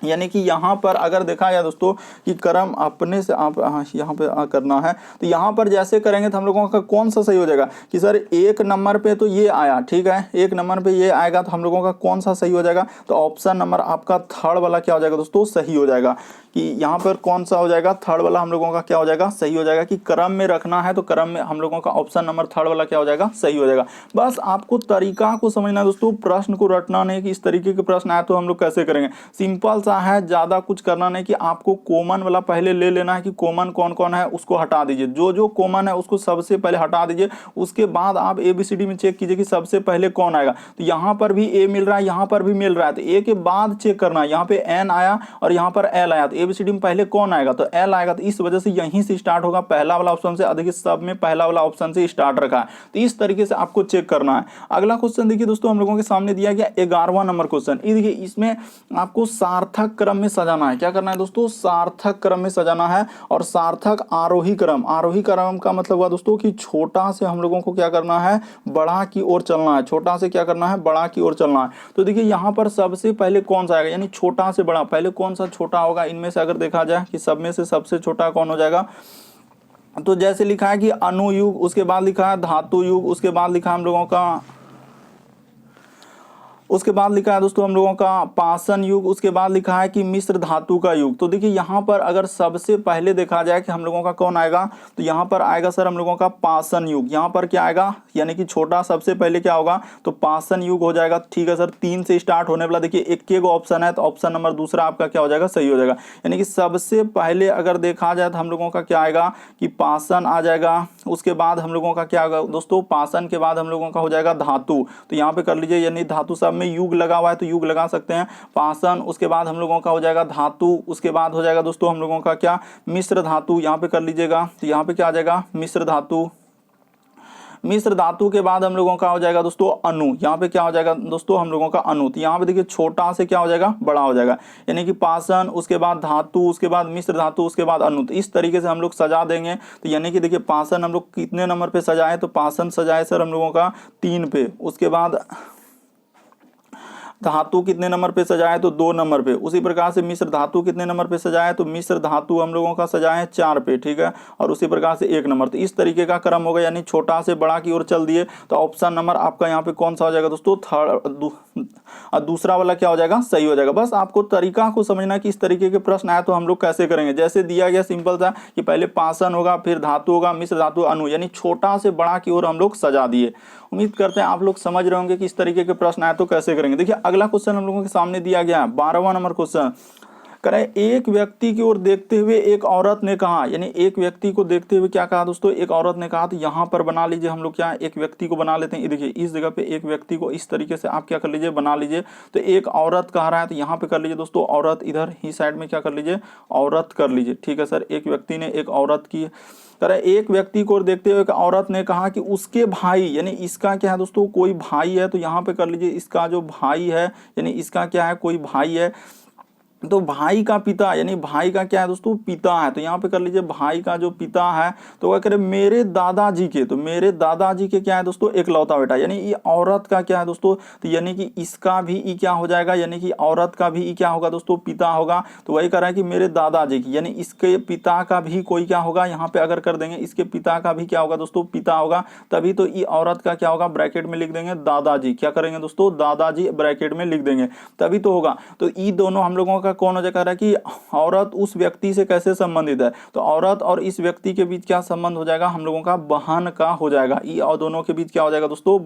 यानी कि यहाँ पर अगर देखा जाए दोस्तों कि क्रम अपने से आप यहाँ पे करना है, तो यहाँ पर जैसे करेंगे तो हम लोगों का कौन सा सही हो जाएगा, कि सर 1 नंबर पे तो ये आया, ठीक है, 1 नंबर पे ये आएगा, तो हम लोगों का कौन सा सही हो जाएगा, तो ऑप्शन नंबर आपका थर्ड वाला क्या हो जाएगा दोस्तों, सही हो जाएगा। कि यहाँ पर कौन सा हो जाएगा, थर्ड वाला हम लोगों का क्या हो जाएगा, सही हो जाएगा। कि क्रम में रखना है तो क्रम में हम लोगों का ऑप्शन नंबर थर्ड वाला क्या हो जाएगा, सही हो जाएगा। बस आपको तरीका को समझना है दोस्तों, प्रश्न को रटना नहीं कि इस तरीके के प्रश्न आए तो हम लोग कैसे करेंगे। सिंपल सा है, ज़्यादा कुछ करना नहीं कि आपको कॉमन वाला पहले ले लेना है कि कॉमन कौन कौन है उसको हटा दीजिए, जो जो कॉमन है उसको सबसे पहले हटा दीजिए। उसके बाद आप ABCD में चेक कीजिए कि सबसे पहले कौन आएगा। तो यहाँ पर भी A मिल रहा है, यहाँ पर भी मिल रहा है, तो A के बाद चेक करना है, यहाँ पे N आया और यहाँ पर L आया, तो ABCD में पहले कौन आएगा, तो L आएगा। तो इस वजह से यहीं से स्टार्ट होगा, पहला वाला ऑप्शन से। देखिए सब में पहला वाला ऑप्शन से स्टार्ट रखा है, तो इस तरीके से आपको चेक करना है। अगला क्वेश्चन देखिए दोस्तों, हम लोगों के सामने दिया गया 11वां नंबर क्वेश्चन। ये देखिए इसमें आपको सार्थक क्रम में सजाना है। क्या करना है दोस्तों, सार्थक क्रम में सजाना है। और सार्थक आरोही क्रम, आरोही क्रम का मतलब हुआ दोस्तों कि छोटा से हम लोगों को क्या करना है, बड़ा की ओर चलना है। छोटा से क्या करना है, बड़ा की ओर चलना है। तो देखिए यहाँ पर सबसे पहले कौन सा आएगा, यानी छोटा से बड़ा, पहले कौन सा छोटा होगा इनमें से। अगर देखा जाए कि सब में से सबसे छोटा कौन हो जाएगा, तो जैसे लिखा है कि अनुयुग, उसके बाद लिखा है धातु युग, उसके बाद लिखा है हम लोगों का, उसके बाद लिखा है दोस्तों हम लोगों का पाषाण युग, उसके बाद लिखा है कि मिश्र धातु का युग। तो देखिए यहाँ पर अगर सबसे पहले देखा जाए कि हम लोगों का कौन आएगा, तो यहाँ पर आएगा सर हम लोगों का पाषाण युग। यहाँ पर क्या आएगा, यानी कि छोटा सबसे पहले क्या होगा, तो पाषाण युग हो जाएगा। ठीक है सर, 3 से स्टार्ट होने वाला देखिए एक ऑप्शन है, तो ऑप्शन नंबर दूसरा आपका क्या हो जाएगा, सही हो जाएगा। यानी कि सबसे पहले अगर देखा जाए तो हम लोगों का क्या आएगा कि पाषाण आ जाएगा। उसके बाद हम लोगों का क्या होगा दोस्तों, पाषाण के बाद हम लोगों का हो जाएगा धातु। तो यहाँ पे कर लीजिए, यानी धातु सब में युग लगा हुआ है तो युग लगा सकते हैं, पाषाण। उसके बाद हम लोगों का हो जाएगा धातु, उसके बाद हो जाएगा दोस्तों हम लोगों का क्या, मिश्र धातु। यहाँ पे कर लीजिएगा, तो यहाँ पे क्या आ जाएगा, मिश्र धातु। मिश्र धातु के बाद हम लोगों का हो जाएगा दोस्तों अणु। यहाँ पे क्या हो जाएगा दोस्तों हम लोगों का अणु। तो यहाँ पे देखिए छोटा से क्या हो जाएगा, बड़ा हो जाएगा। यानी कि पाषाण, उसके बाद धातु, उसके बाद मिश्र धातु, उसके बाद अणु। तो इस तरीके से हम लोग सजा देंगे। तो यानी कि देखिए पाषाण हम लोग कितने नंबर पे सजाए, तो पाषाण सजाए सर हम लोगों का 3 पे। उसके बाद धातु कितने नंबर पे सजाए, तो 2 नंबर पे। उसी प्रकार से मिश्र धातु कितने नंबर पे सजाए, तो मिश्र धातु हम लोगों का सजाए 4 पे। ठीक है, और उसी प्रकार से 1 नंबर। तो इस तरीके का क्रम होगा, यानी छोटा से बड़ा की ओर चल दिए। तो ऑप्शन नंबर आपका यहाँ पे कौन सा हो जाएगा दोस्तों, दूसरा वाला क्या हो जाएगा, सही हो जाएगा। बस आपको तरीका को समझना कि इस तरीके के प्रश्न आए तो हम लोग कैसे करेंगे। जैसे दिया गया सिंपल था कि पहले पाषाण होगा, फिर धातु होगा, मिश्र धातु, अणु, यानी छोटा से बड़ा की ओर हम लोग सजा दिए। उम्मीद करते हैं आप लोग समझ रहे होंगे कि इस तरीके के प्रश्न आए तो कैसे करेंगे। देखिए अगला क्वेश्चन हम लोगों के सामने दिया गया है 12वां नंबर क्वेश्चन। करें एक व्यक्ति की ओर देखते हुए एक औरत ने कहा, यानी एक व्यक्ति को देखते हुए क्या कहा दोस्तों, एक औरत ने कहा। तो यहाँ पर बना लीजिए हम लोग क्या, एक व्यक्ति को बना लेते हैं। देखिए इस जगह पे एक व्यक्ति को इस तरीके से आप क्या कर लीजिए, बना लीजिए। तो एक औरत कह रहा है, तो यहाँ पे कर लीजिए दोस्तों औरत, इधर ही साइड में क्या कर लीजिए, औरत कर लीजिए। ठीक है सर, एक व्यक्ति ने एक औरत की तरह, एक व्यक्ति को देखते हुए एक औरत ने कहा कि उसके भाई, यानी इसका क्या है दोस्तों, कोई भाई है। तो यहाँ पे कर लीजिए इसका जो भाई है, यानी इसका क्या है, कोई भाई है। तो भाई का पिता, यानी भाई का क्या है दोस्तों, पिता है। तो यहाँ पे कर लीजिए भाई का जो पिता है, तो क्या करे, मेरे दादाजी के, तो मेरे दादाजी के क्या है दोस्तों, इकलौता बेटा। यानी ये औरत का क्या है दोस्तों, तो यानी कि इसका भी ई क्या हो जाएगा, यानी कि औरत का भी ई क्या होगा दोस्तों, पिता होगा। तो वही कर रहा है कि मेरे दादाजी की, यानी इसके पिता का भी कोई क्या होगा, यहाँ पे अगर कर देंगे इसके पिता का भी क्या होगा दोस्तों, पिता होगा। तभी तो ई औरत का क्या होगा, ब्रैकेट में लिख देंगे दादाजी। क्या करेंगे दोस्तों, दादाजी ब्रैकेट में लिख देंगे, तभी तो होगा। तो ई दोनों हम लोगों का कौन हो जाएगा, कि औरत उस व्यक्ति से कैसे संबंधित है। तो औरत और इस व्यक्ति के बीच क्या संबंध हो जाएगा, हम लोगों का बहन का हो जाएगा। ई और दोनों के बीच क्या हो जाएगा दोस्तों,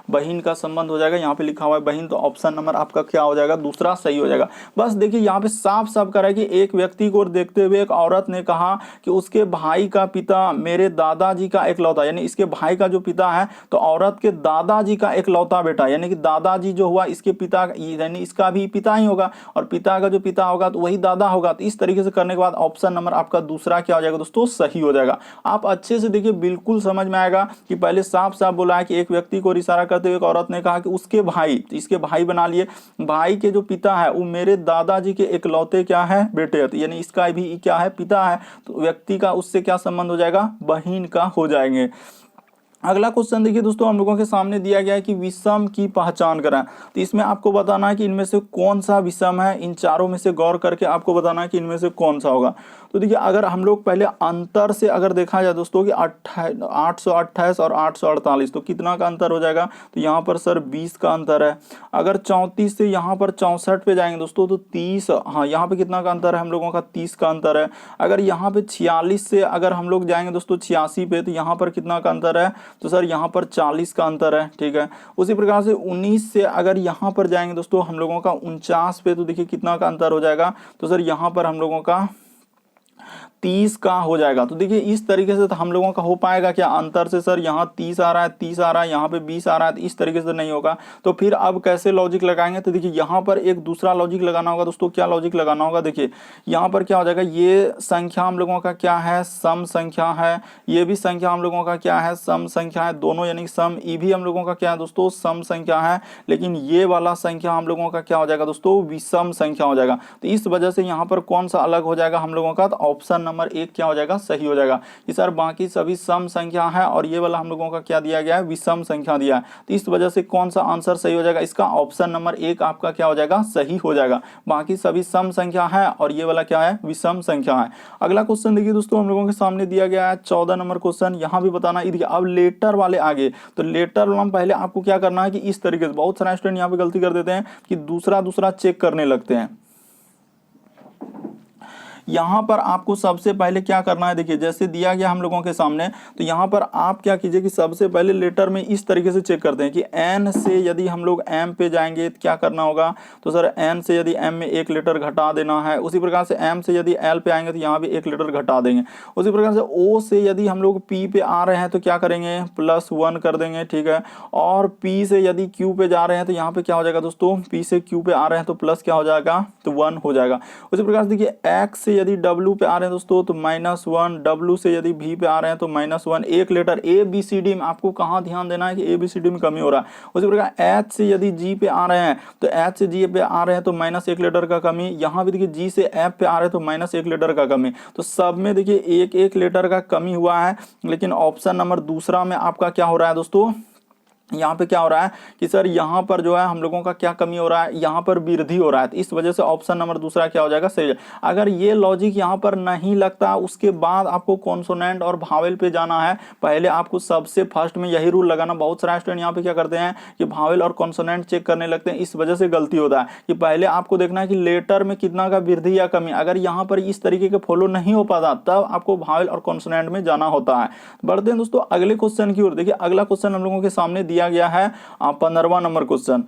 बहन का संबंध हो जाएगा। यहाँ पे लिखा हुआ है बहन, तो ऑप्शन नंबर आपका क्या हो जाएगा, दूसरा सही हो जाएगा। बस देखिए यहाँ पे साफ साफ करा है कि एक व्यक्ति को देखते हुए एक औरत ने कहा कि उसके भाई का पिता मेरे दादाजी का इकलौता, यानी इसके भाई का जो पिता है, तो औरत के दादाजी का इकलौता बेटा, यानी कि दादाजी जो हुआ इसके पिता, यानी इसका भी पिता ही होगा, और पिता का जो पिता होगा तो वही दादा होगा। तो इस तरीके से करने के बाद ऑप्शन नंबर आपका दूसरा क्या हो जाएगा दोस्तों, सही हो जाएगा। आप अच्छे से देखिए, बिल्कुल समझ में आएगा कि पहले साफ साफ बोला है कि एक व्यक्ति को इशारा करते हुए एक औरत ने कहा कि उसके भाई, तो इसके भाई बना लिए, भाई के जो पिता है वो मेरे दादाजी के इकलौते क्या है, बेटे, यानी इसका भी क्या है, पिता है। तो व्यक्ति का उससे क्या संबंध हो जाएगा, बहन का हो जाएंगे। अगला क्वेश्चन देखिए दोस्तों, हम लोगों के सामने दिया गया है कि विषम की पहचान करें। तो इसमें आपको बताना है कि इनमें से कौन सा विषम है, इन चारों में से गौर करके आपको बताना है कि इनमें से कौन सा होगा। तो देखिए अगर हम लोग पहले अंतर से अगर देखा जाए दोस्तों कि 828 और 848, तो कितना का अंतर हो जाएगा, तो यहाँ पर सर 20 का अंतर है। अगर 34 से यहाँ पर 64 पे जाएंगे दोस्तों, तो 30, हाँ यहाँ पे कितना का अंतर है हम लोगों का, 30 का अंतर है। अगर यहाँ पे 46 से अगर हम लोग जाएंगे दोस्तों 86 पे, तो यहाँ पर कितना का अंतर है, तो सर यहाँ पर 40 का अंतर है। ठीक है, उसी प्रकार से 19 से अगर यहाँ पर जाएंगे दोस्तों हम लोगों का 49 पे, तो देखिए कितना का अंतर हो जाएगा, तो सर यहाँ पर हम लोगों का 30 का हो जाएगा। तो देखिए इस तरीके से तो हम लोगों का हो पाएगा क्या, अंतर से सर यहाँ 30 आ रहा है, 30 आ रहा है, यहाँ पे 20 आ रहा है, तो इस तरीके से नहीं होगा। तो फिर अब कैसे लॉजिक लगाएंगे, तो देखिए यहाँ पर एक दूसरा लॉजिक लगाना होगा दोस्तों। क्या लॉजिक लगाना होगा, देखिए यहाँ पर क्या हो जाएगा, ये संख्या हम लोगों का क्या है, सम संख्या है, ये भी संख्या हम लोगों का क्या है, सम संख्या है, दोनों यानी सम। ई भी हम लोगों का क्या है दोस्तों, सम संख्या है, लेकिन ये वाला संख्या हम लोगों का क्या हो जाएगा दोस्तों, विषम संख्या हो जाएगा। तो इस वजह से यहाँ पर कौन सा अलग हो जाएगा हम लोगों का, तो ऑप्शन नंबर 1 क्या हो जाएगा, सही हो जाएगा कि सर बाकी सभी सम संख्या है और ये वाला हम लोगों का क्या दिया गया है, विषम संख्या दिया है। तो इस वजह से कौन सा आंसर सही हो जाएगा, इसका ऑप्शन नंबर 1 आपका क्या हो जाएगा, सही हो जाएगा। बाकी सभी सम संख्या है और ये वाला क्या है, विषम संख्या है। अगला क्वेश्चन देखिए दोस्तों, हम लोगों के सामने दिया गया है 14 नंबर क्वेश्चन। यहाँ भी बताना, अब लेटर वाले आगे, तो लेटर वाला पहले आपको क्या करना है कि इस तरीके से, बहुत सारे स्टूडेंट यहाँ पे गलती कर देते हैं कि दूसरा चेक करने लगते हैं। यहाँ पर आपको सबसे पहले क्या करना है, देखिए जैसे दिया गया हम लोगों के सामने, तो यहाँ पर आप क्या कीजिए कि सबसे पहले लेटर में इस तरीके से चेक करते हैं कि एन से यदि हम लोग एम पे जाएंगे तो क्या करना होगा, तो सर एन से यदि एम में 1 लेटर घटा देना है। उसी प्रकार से एम से यदि एल पे आएंगे तो यहाँ भी 1 लेटर घटा देंगे। उसी प्रकार से ओ से यदि हम लोग पी पे आ रहे हैं तो क्या करेंगे, +1 कर देंगे। ठीक है, और पी से यदि क्यू पे जा रहे हैं तो यहाँ पे क्या हो जाएगा दोस्तों, पी से क्यू पे आ रहे हैं तो प्लस क्या हो जाएगा, तो 1 हो जाएगा। उसी प्रकार से देखिए एक्स से यदि W पे आ रहे हैं दोस्तों तो -1, W से यदि V पे आ रहे हैं तो -1। एक लेटर ABCD में आपको कहाँ ध्यान देना है कि ABCD में कमी हो रहा है। उसी प्रकार H से यदि G पे आ रहे हैं तो H से G पे आ रहे हैं तो -1 लेटर का कमी। यहाँ भी देखिए G से F पे आ रहे हैं तो -1 लेटर का कमी। तो सब में देखिए 1-1 लेटर का कमी हुआ है, लेकिन ऑप्शन नंबर दूसरा में आपका क्या हो रहा है दोस्तों, यहाँ पे क्या हो रहा है कि सर यहाँ पर जो है हम लोगों का क्या कमी हो रहा है, यहाँ पर वृद्धि हो रहा है। तो इस वजह से ऑप्शन नंबर दूसरा क्या हो जाएगा, सही। अगर ये लॉजिक यहाँ पर नहीं लगता, उसके बाद आपको कॉन्सोनेंट और भावेल पे जाना है। पहले आपको सबसे फर्स्ट में यही रूल लगाना। बहुत सारे स्टूडेंट यहाँ पे क्या करते हैं कि भावेल और कॉन्सोनेंट चेक करने लगते हैं, इस वजह से गलती होता है कि पहले आपको देखना है कि लेटर में कितना का वृद्धि या कमी। अगर यहाँ पर इस तरीके के फॉलो नहीं हो पाता तब आपको भावेल और कॉन्सोनेंट में जाना होता है। बढ़ते हैं दोस्तों अगले क्वेश्चन की ओर। देखिए अगला क्वेश्चन हम लोगों के सामने दिया गया है 15वां नंबर क्वेश्चन।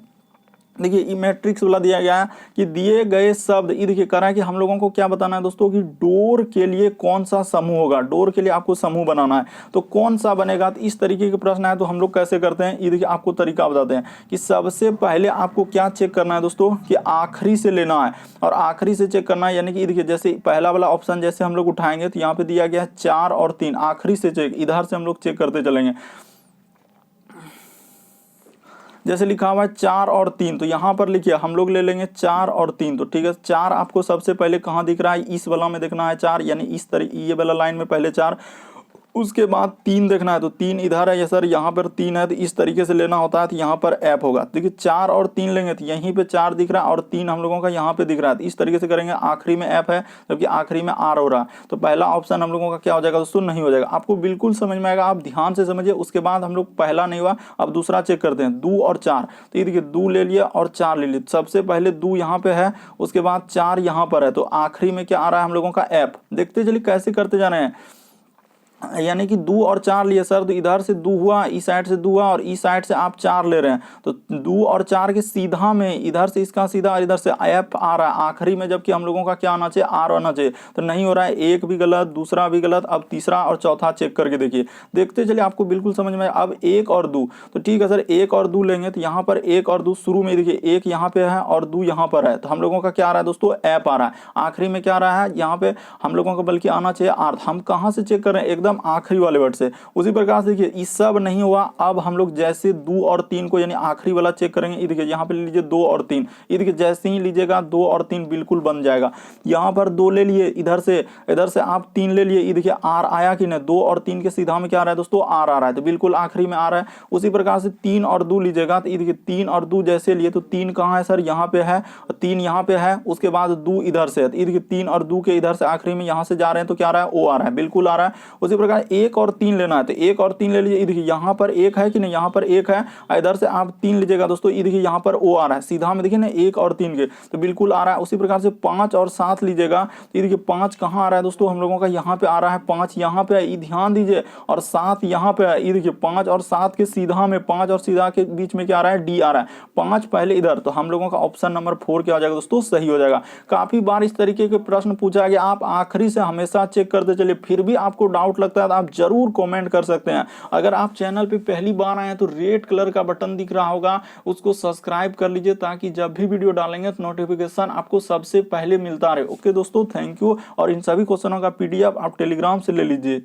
देखिए ई मैट्रिक्स वाला दिया गया है कि दिए गए शब्द, ये देखिए कह रहा है कि हम लोगों को क्या बताना है दोस्तों कि डोर के लिए कौन सा समूह होगा, डोर के लिए आपको समूह बनाना है तो कौन सा बनेगा। तो इस तरीके के प्रश्न है तो हम लोग कैसे करते हैं, ये देखिए आपको तरीका बताते हैं कि सबसे पहले आपको क्या चेक करना है दोस्तों कि आखिरी से लेना है और आखिरी से चेक करना है, यानी कि देखिए जैसे पहला वाला ऑप्शन जैसे हम लोग उठाएंगे तो यहाँ पे दिया गया है 4 और 3, आखिरी से चेक, इधर से हम लोग चेक करते चलेंगे। जैसे लिखा हुआ है 4 और 3 तो यहाँ पर लिखिए हम लोग ले लेंगे 4 और 3, तो ठीक है 4 आपको सबसे पहले कहाँ दिख रहा है, इस वाला में देखना है 4, यानी इस तरह ये वाला लाइन में पहले 4, उसके बाद 3 देखना है तो 3 इधर है, या सर यहाँ पर 3 है तो इस तरीके से लेना होता है तो यहाँ पर ऐप होगा। देखिए 4 और 3 लेंगे तो यहीं पे 4 दिख रहा है और 3 हम लोगों का यहाँ पे दिख रहा है, तो इस तरीके से करेंगे। आखिरी में ऐप है जबकि आखिरी में आर हो रहा है तो पहला ऑप्शन हम लोगों का क्या हो जाएगा दोस्तों, नहीं हो जाएगा। आपको बिल्कुल समझ में आएगा, आप ध्यान से समझिए। उसके बाद हम लोग पहला नहीं हुआ, अब दूसरा चेक करते हैं 2 और 4, तो ये देखिए 2 ले लिया और 4 ले लिया। सबसे पहले 2 यहाँ पे है, उसके बाद 4 यहाँ पर है, तो आखिरी में क्या आ रहा है हम लोगों का ऐप। देखते चलिए कैसे करते जा रहे हैं, यानी कि 2 और 4 लिए सर तो इधर से 2 हुआ, इस साइड से 2 हुआ और इस साइड से आप 4 ले रहे हैं तो 2 और 4 के सीधा में इधर से इसका सीधा और इधर से ऐप आ रहा है आखिरी में, जबकि हम लोगों का क्या आना चाहिए, आर आना चाहिए। तो नहीं हो रहा है, एक भी गलत, दूसरा भी गलत। अब तीसरा और चौथा चेक करके देखिए, देखते चलिए आपको बिल्कुल समझ में। अब 1 और 2 तो ठीक है सर 1 और 2 लेंगे तो यहाँ पर 1 और 2 शुरू में देखिए 1 यहाँ पे है और 2 यहाँ पर है, तो हम लोगों का क्या आ रहा है दोस्तों, ऐप आ रहा है। आखिरी में क्या आ रहा है यहाँ पे हम लोगों का बल्कि आना चाहिए आर। हम कहाँ से चेक कर रहे हैं, एकदम आखिरी वाले वर्ड से। उसी प्रकार से देखिए इस सब नहीं हुआ, अब हम लोग जैसे 2 और 3 को यानी आखिरी वाला चेक करेंगे। ये देखिए यहाँ पे ले लीजिए 2 और 3, ये देखिए जैसे ही लीजिएगा 2 और 3 बिल्कुल बन जाएगा। यहाँ पर 2 ले लिए, इधर से आप 3 ले लिए, ये देखिए आर आया कि नहीं, 2 और 3 के सीधा में क्या आ रहा है दोस्तों, आर आ रहा है, तो बिल्कुल आखिरी में आ रहा है। उसी प्रकार से 3 और 2 लीजिएगा तो ये देखिए 3 और 2 जैसे लिए तो 3 कहाँ है सर, यहाँ पे है, 3 यहाँ पे है, उसके बाद 2 इधर से है, तो ये देखिए 3 और 2 के इधर से आखिरी में यहाँ से जा रहे हैं तो क्या आ रहा है, ओ आ रहा है, बिल्कुल आ रहा है। उसी प्रकार 1 और 3 लेना है तो 1 और 3 ले लीजिए, देखिए यहाँ पर 1 है कि नहीं, यहाँ पर 1 है, इधर से आप 3 लीजिएगा दोस्तों, ये देखिए यहाँ पर ओ आ रहा है सीधा में, देखिए ना 1 और 3 के, तो बिल्कुल आ रहा है। उसी प्रकार से 5 और 7 लीजिएगा, ये देखिए 5 कहाँ आ रहा है दोस्तों, हम लोगों का यहाँ पे आ रहा है, 5 यहाँ पे है, ये ध्यान दीजिए, और 7 यहाँ पे है, ये देखिए 5 और 7 के सीधा में, 5 और सीधा के बीच में क्या आ रहा है, डी आ रहा है, 5 पहले इधर, तो हम लोगों का ऑप्शन नंबर 4 क्या हो जाएगा दोस्तों, सही हो जाएगा। काफी बार इस तरीके के प्रश्न पूछा गया, आप आखिरी से हमेशा चेक करते चलिए, फिर भी आपको डाउट लगता है तो आप जरूर कमेंट कर सकते हैं। अगर आप चैनल पे पहली बार आए हैं तो रेड कलर का बटन दिख रहा होगा, उसको सब्सक्राइब कर लीजिए ताकि जब भी वीडियो डालेंगे तो नोटिफिकेशन आपको सबसे पहले मिलता रहे। ओके दोस्तों, थैंक यू। और इन सभी क्वेश्चनों का PDF आप टेलीग्राम से ले लीजिए।